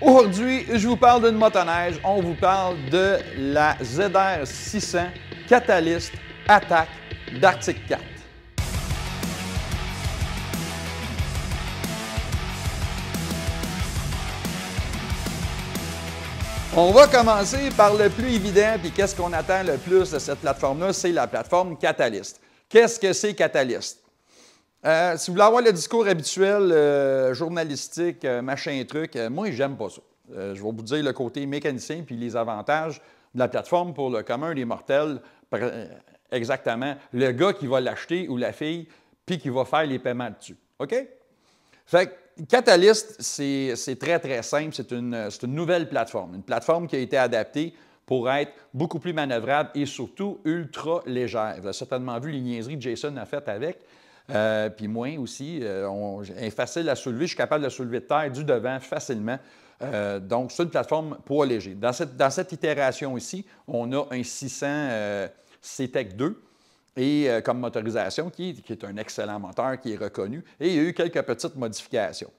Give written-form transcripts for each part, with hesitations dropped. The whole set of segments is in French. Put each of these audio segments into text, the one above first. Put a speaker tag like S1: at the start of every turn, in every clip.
S1: Aujourd'hui, je vous parle d'une motoneige. On vous parle de la ZR 600 Catalyst Attack d'Arctic Cat. On va commencer par le plus évident, puis qu'est-ce qu'on attend le plus de cette plateforme-là? C'est la plateforme Catalyst. Qu'est-ce que c'est Catalyst? Si vous voulez avoir le discours habituel, journalistique, machin truc, moi, j'aime pas ça. Je vais vous dire le côté mécanicien puis les avantages de la plateforme pour le commun des mortels. Exactement, le gars qui va l'acheter ou la fille, puis qui va faire les paiements dessus. OK? Fait que Catalyst, c'est très, très simple. C'est une nouvelle plateforme. Une plateforme qui a été adaptée pour être beaucoup plus manœuvrable et surtout ultra légère. Vous avez certainement vu les niaiseries que Jason a faites avec. Puis moi aussi, elle est facile à soulever. Je suis capable de soulever de terre du devant facilement. Donc, c'est une plateforme poids léger. Dans cette itération ici, on a un 600 CTEC 2 et comme motorisation, qui est un excellent moteur, qui est reconnu. Et il y a eu quelques petites modifications.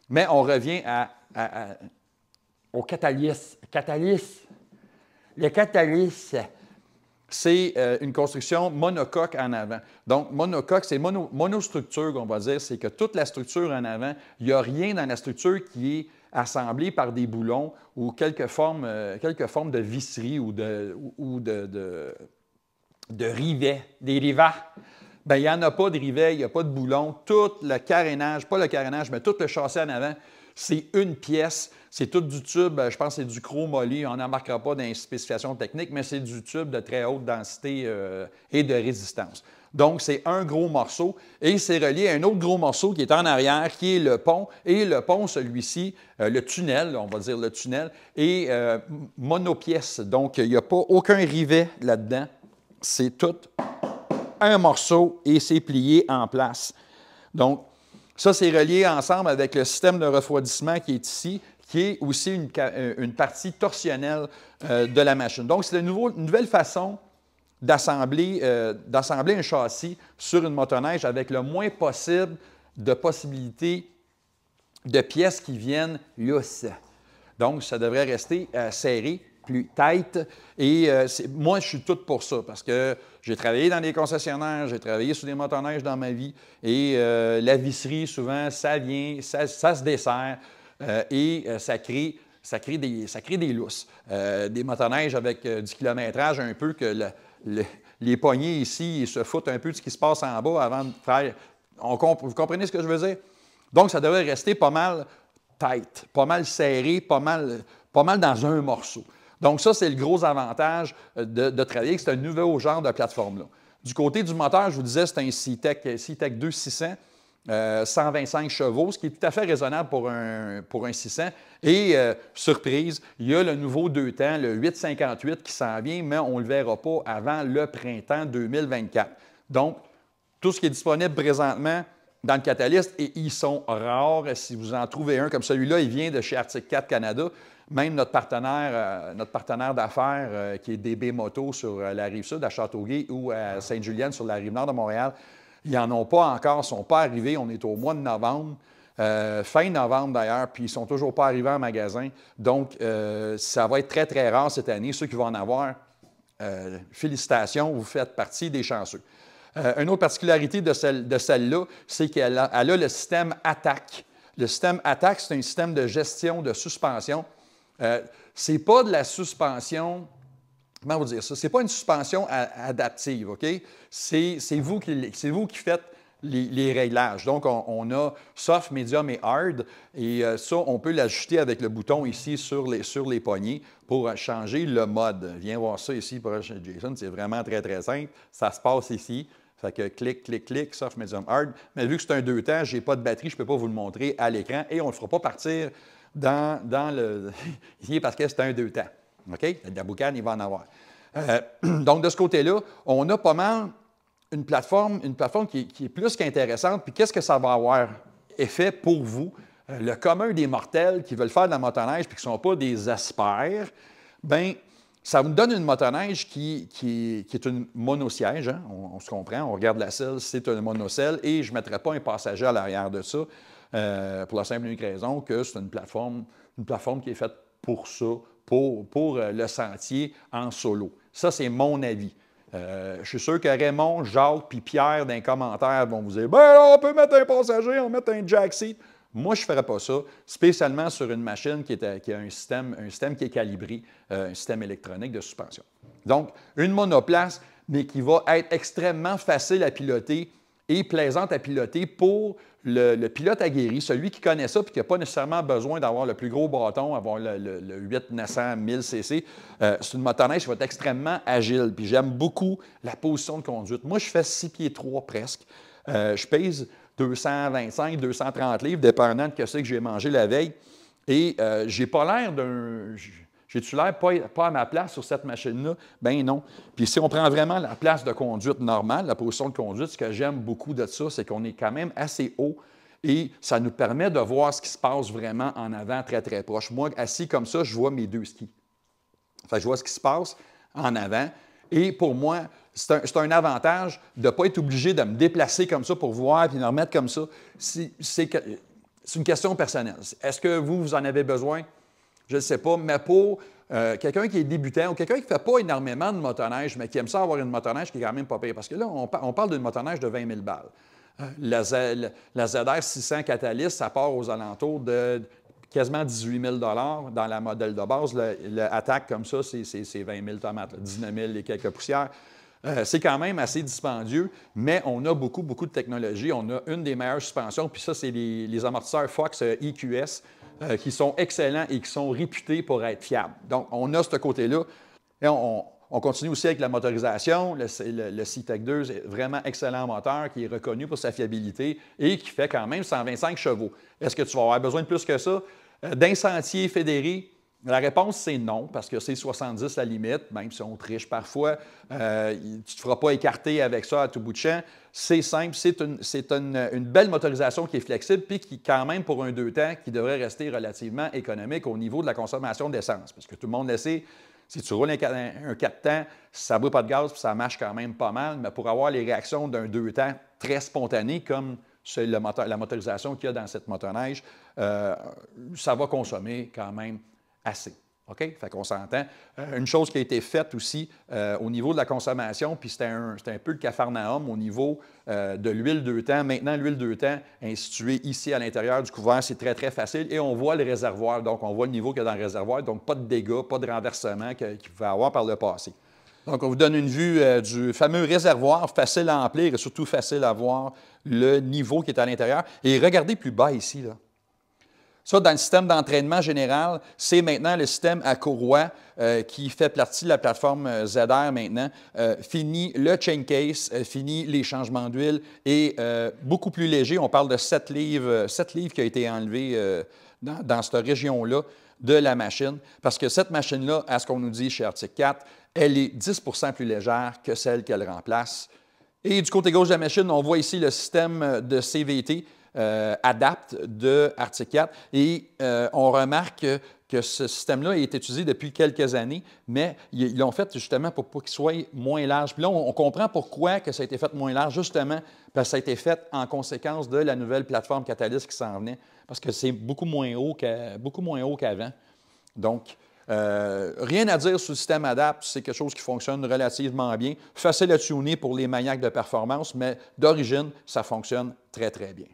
S1: Mais on revient au Catalyst. Le Catalyst, c'est une construction monocoque en avant. Donc, monocoque, c'est monostructure, qu'on va dire. C'est que toute la structure en avant, il n'y a rien dans la structure qui est assemblé par des boulons ou quelques formes de visserie ou de rivets, des rivets. Bien, il n'y en a pas de rivets, il n'y a pas de boulons. Tout le carénage, pas le carénage, mais tout le châssis en avant, c'est une pièce. C'est tout du tube, je pense que c'est du chromoly. On n'en marquera pas dans les spécifications techniques, mais c'est du tube de très haute densité et de résistance. Donc, c'est un gros morceau et c'est relié à un autre gros morceau qui est en arrière, qui est le pont. Et le pont, celui-ci, le tunnel, on va dire le tunnel, est monopièce. Donc, il n'y a pas aucun rivet là-dedans. C'est tout un morceau et c'est plié en place. Donc, ça, c'est relié ensemble avec le système de refroidissement qui est ici, qui est aussi une partie torsionnelle de la machine. Donc, c'est une nouvelle façon d'assembler un châssis sur une motoneige avec le moins possible de possibilités de pièces qui viennent lousses. Donc, ça devrait rester serré, plus tight. Et moi, je suis tout pour ça parce que j'ai travaillé dans des concessionnaires, j'ai travaillé sur des motoneiges dans ma vie et la visserie, souvent, ça vient, ça se dessert et ça crée des lousses. Des motoneiges avec du kilométrage un peu que les poignées ici, ils se foutent un peu de ce qui se passe en bas avant de faire... Vous comprenez ce que je veux dire? Donc, ça devrait rester pas mal tight, pas mal serré, pas mal dans un morceau. Donc, ça, c'est le gros avantage de travailler. C'est un nouveau genre de plateforme-là. Du côté du moteur, je vous disais, c'est un CTEC 2 600, 125 chevaux, ce qui est tout à fait raisonnable pour un 600. Et, surprise, il y a le nouveau 2 temps, le 858 qui s'en vient, mais on ne le verra pas avant le printemps 2024. Donc, tout ce qui est disponible présentement dans le Catalyst, et ils sont rares. Si vous en trouvez un comme celui-là, il vient de chez Arctic Cat Canada. Même notre partenaire d'affaires, qui est DB Moto sur la Rive-Sud, à Châteauguay, ou à Sainte-Julienne, sur la Rive-Nord de Montréal, ils n'en ont pas encore, ils ne sont pas arrivés. On est au mois de novembre, fin novembre d'ailleurs, puis ils ne sont toujours pas arrivés en magasin. Donc, ça va être très, très rare cette année. Ceux qui vont en avoir, félicitations, vous faites partie des chanceux. Une autre particularité de celle-là, c'est qu'elle a le système Attack. Le système Attack, c'est un système de gestion de suspension. Ce n'est pas de la suspension, comment vous dire ça? Ce n'est pas une suspension adaptive, OK? C'est vous qui faites les réglages. Donc, on a soft, medium et hard. Et ça, on peut l'ajuster avec le bouton ici sur les poignées pour changer le mode. Viens voir ça ici, chez Jason. C'est vraiment très, très simple. Ça se passe ici. Fait que clic, clic, clic, soft, medium, hard. Mais vu que c'est un 2 temps, je n'ai pas de batterie, je ne peux pas vous le montrer à l'écran et on ne le fera pas partir dans le... ici parce que c'est un 2 temps. OK? De la boucane, il va en avoir. Donc, de ce côté-là, on a pas mal une plateforme qui est plus qu'intéressante. Puis qu'est-ce que ça va avoir effet pour vous? Le commun des mortels qui veulent faire de la motoneige puis qui ne sont pas des experts, bien, ça vous donne une motoneige qui est une monosiège, hein? On se comprend, on regarde la selle, c'est un monocelle et je ne mettrai pas un passager à l'arrière de ça pour la simple et unique raison que c'est une plateforme une plateforme qui est faite pour ça, pour le sentier en solo. Ça, c'est mon avis. Je suis sûr que Raymond, Jacques puis Pierre, dans les commentaires, vont vous dire « Ben là, on peut mettre un passager, on met un jack seat. » Moi, je ne ferais pas ça, spécialement sur une machine qui a un système qui est calibré, un système électronique de suspension. Donc, une monoplace, mais qui va être extrêmement facile à piloter et plaisante à piloter pour le pilote aguerri, celui qui connaît ça et qui n'a pas nécessairement besoin d'avoir le plus gros bâton, avoir le 800-900 1000 cc. C'est une motoneige qui va être extrêmement agile. Puis j'aime beaucoup la position de conduite. Moi, je fais 6 pieds 3 presque. Je pèse 225, 230 livres, dépendant de ce que j'ai mangé la veille. Et j'ai pas l'air d'un... J'ai-tu l'air pas à ma place sur cette machine-là? Bien non. Puis si on prend vraiment la place de conduite normale, la position de conduite, ce que j'aime beaucoup de ça, c'est qu'on est quand même assez haut et ça nous permet de voir ce qui se passe vraiment en avant, très, très proche. Moi, assis comme ça, je vois mes 2 skis. Enfin, je vois ce qui se passe en avant. Et pour moi, c'est un avantage de ne pas être obligé de me déplacer comme ça pour voir puis de me remettre comme ça. C'est une question personnelle. Est-ce que vous en avez besoin? Je ne sais pas, mais pour quelqu'un qui est débutant ou quelqu'un qui ne fait pas énormément de motoneige, mais qui aime ça avoir une motoneige qui est quand même pas pire, parce que là, on parle d'une motoneige de 20 000 balles. La ZR 600 Catalyst, ça part aux alentours de quasiment 18 000 dans la modèle de base. Le Attack, comme ça, c'est 20 000 tomates, 19 000 et quelques poussières. C'est quand même assez dispendieux, mais on a beaucoup, beaucoup de technologie. On a une des meilleures suspensions, puis ça, c'est les amortisseurs Fox EQS, qui sont excellents et qui sont réputés pour être fiables. Donc, on a ce côté-là. Et on continue aussi avec la motorisation. Le C-Tech 2 est vraiment excellent moteur, qui est reconnu pour sa fiabilité et qui fait quand même 125 chevaux. Est-ce que tu vas avoir besoin de plus que ça? D'un sentier fédéré, la réponse, c'est non, parce que c'est 70 la limite, même si on triche parfois. Tu ne te feras pas écarter avec ça à tout bout de champ. C'est simple, c'est une belle motorisation qui est flexible, puis qui, quand même, pour un 2 temps, qui devrait rester relativement économique au niveau de la consommation d'essence. Parce que tout le monde le sait, si tu roules un 4 temps, ça ne boit pas de gaz, puis ça marche quand même pas mal, mais pour avoir les réactions d'un 2 temps très spontané, comme c'est la motorisation qu'il y a dans cette motoneige, ça va consommer quand même assez. OK? Fait qu'on s'entend. Une chose qui a été faite aussi au niveau de la consommation, puis c'était un peu le capharnaüm au niveau de l'huile 2 temps. Maintenant, l'huile 2 temps est située ici à l'intérieur du couvert. C'est très, très facile. Et on voit le réservoir. Donc, on voit le niveau qu'il y a dans le réservoir. Donc, pas de dégâts, pas de renversement qu'il pouvait avoir par le passé. Donc, on vous donne une vue du fameux réservoir, facile à remplir et surtout facile à voir le niveau qui est à l'intérieur. Et regardez plus bas ici, là. Ça, dans le système d'entraînement général, c'est maintenant le système à courroie qui fait partie de la plateforme ZR maintenant. Fini le chain case, fini les changements d'huile et beaucoup plus léger. On parle de 7 livres qui a été enlevé dans cette région-là de la machine. Parce que cette machine-là, à ce qu'on nous dit chez Arctic 4, elle est 10 plus légère que celle qu'elle remplace. Et du côté gauche de la machine, on voit ici le système de CVT. Adapt de Arctic 4 et on remarque que ce système-là a été utilisé depuis quelques années, mais ils l'ont fait justement pour qu'il soit moins large. Puis là, on comprend pourquoi que ça a été fait moins large, justement parce que ça a été fait en conséquence de la nouvelle plateforme Catalyst qui s'en venait, parce que c'est beaucoup moins haut qu'avant. Donc, rien à dire sur le système Adapt, c'est quelque chose qui fonctionne relativement bien. Facile à tuner pour les maniaques de performance, mais d'origine, ça fonctionne très, très bien.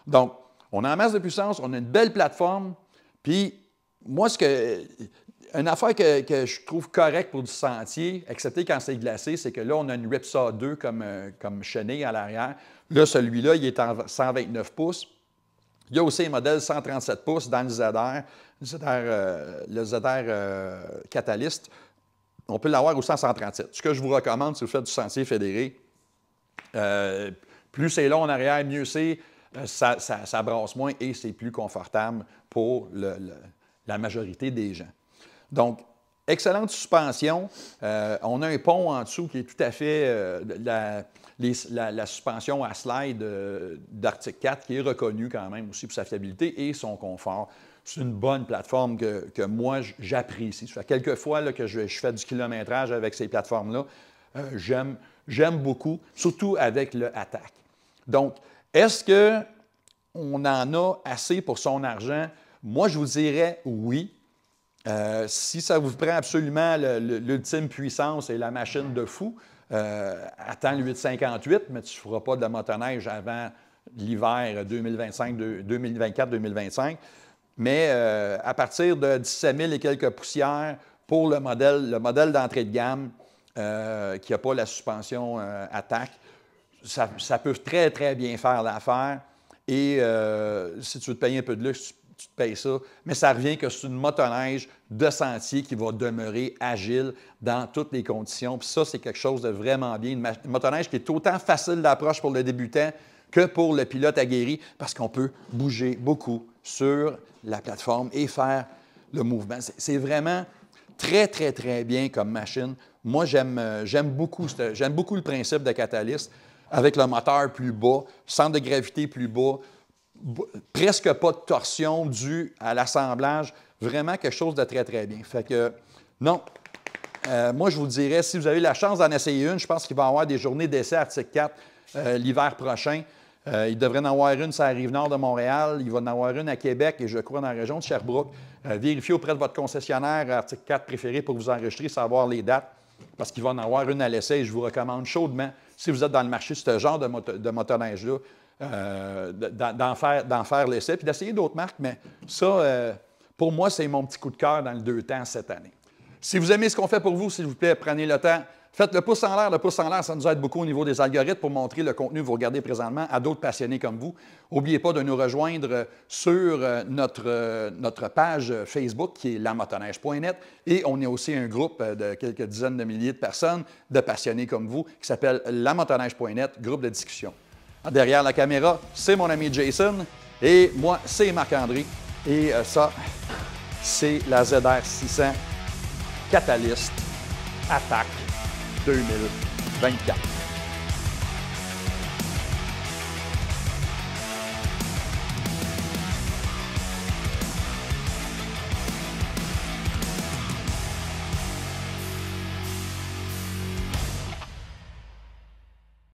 S1: Donc, on a en masse de puissance, on a une belle plateforme, puis moi, une affaire que je trouve correcte pour du sentier, excepté quand c'est glacé, c'est que là, on a une Ripsaw 2 comme chenille à l'arrière. Là, celui-là, il est en 129 pouces. Il y a aussi un modèle 137 pouces dans le ZR, le ZR Catalyst. On peut l'avoir aussi en 137. Ce que je vous recommande, si vous faites du sentier fédéré, plus c'est long en arrière, mieux c'est. Ça brasse moins et c'est plus confortable pour la majorité des gens. Donc, excellente suspension. On a un pont en dessous qui est tout à fait la suspension à slide d'Arctic 4 qui est reconnue quand même aussi pour sa fiabilité et son confort. C'est une bonne plateforme que moi, j'apprécie. Ça fait quelques fois là, que je fais du kilométrage avec ces plateformes-là. J'aime beaucoup, surtout avec le Attack. Donc, est-ce qu'on en a assez pour son argent? Moi, je vous dirais oui. Si ça vous prend absolument l'ultime puissance et la machine de fou, attends le 858, mais tu ne feras pas de la motoneige avant l'hiver 2024-2025. Mais à partir de 17 000 et quelques poussières pour le modèle d'entrée de gamme qui n'a pas la suspension attaque, ça peut très, très bien faire l'affaire. Et si tu veux te payer un peu de luxe, tu te payes ça. Mais ça revient que c'est une motoneige de sentier qui va demeurer agile dans toutes les conditions. Puis ça, c'est quelque chose de vraiment bien. Une motoneige qui est autant facile d'approche pour le débutant que pour le pilote aguerri parce qu'on peut bouger beaucoup sur la plateforme et faire le mouvement. C'est vraiment très, très, très bien comme machine. Moi, j'aime beaucoup le principe de Catalyst avec le moteur plus bas, centre de gravité plus bas, presque pas de torsion due à l'assemblage. Vraiment quelque chose de très, très bien. Fait que, non, moi, je vous dirais, si vous avez la chance d'en essayer une, je pense qu'il va y avoir des journées d'essai Arctic 4 l'hiver prochain. Il devrait en avoir une sur la Rive-Nord de Montréal. Il va en avoir une à Québec et je crois dans la région de Sherbrooke. Vérifiez auprès de votre concessionnaire Arctic 4 préféré pour vous enregistrer, savoir les dates, parce qu'il va en avoir une à l'essai et je vous recommande chaudement, si vous êtes dans le marché de ce genre de motoneige-là, d'en faire l'essai, puis d'essayer d'autres marques, mais ça, pour moi, c'est mon petit coup de cœur dans le 2 temps cette année. Si vous aimez ce qu'on fait pour vous, s'il vous plaît, prenez le temps. Faites le pouce en l'air. Le pouce en l'air, ça nous aide beaucoup au niveau des algorithmes pour montrer le contenu que vous regardez présentement à d'autres passionnés comme vous. N'oubliez pas de nous rejoindre sur notre page Facebook qui est lamotoneige.net et on est aussi un groupe de quelques dizaines de milliers de personnes, de passionnés comme vous, qui s'appelle lamotoneige.net, groupe de discussion. Derrière la caméra, c'est mon ami Jason et moi, c'est Marc-André. Et ça, c'est la ZR 600 Catalyst Attack 2024.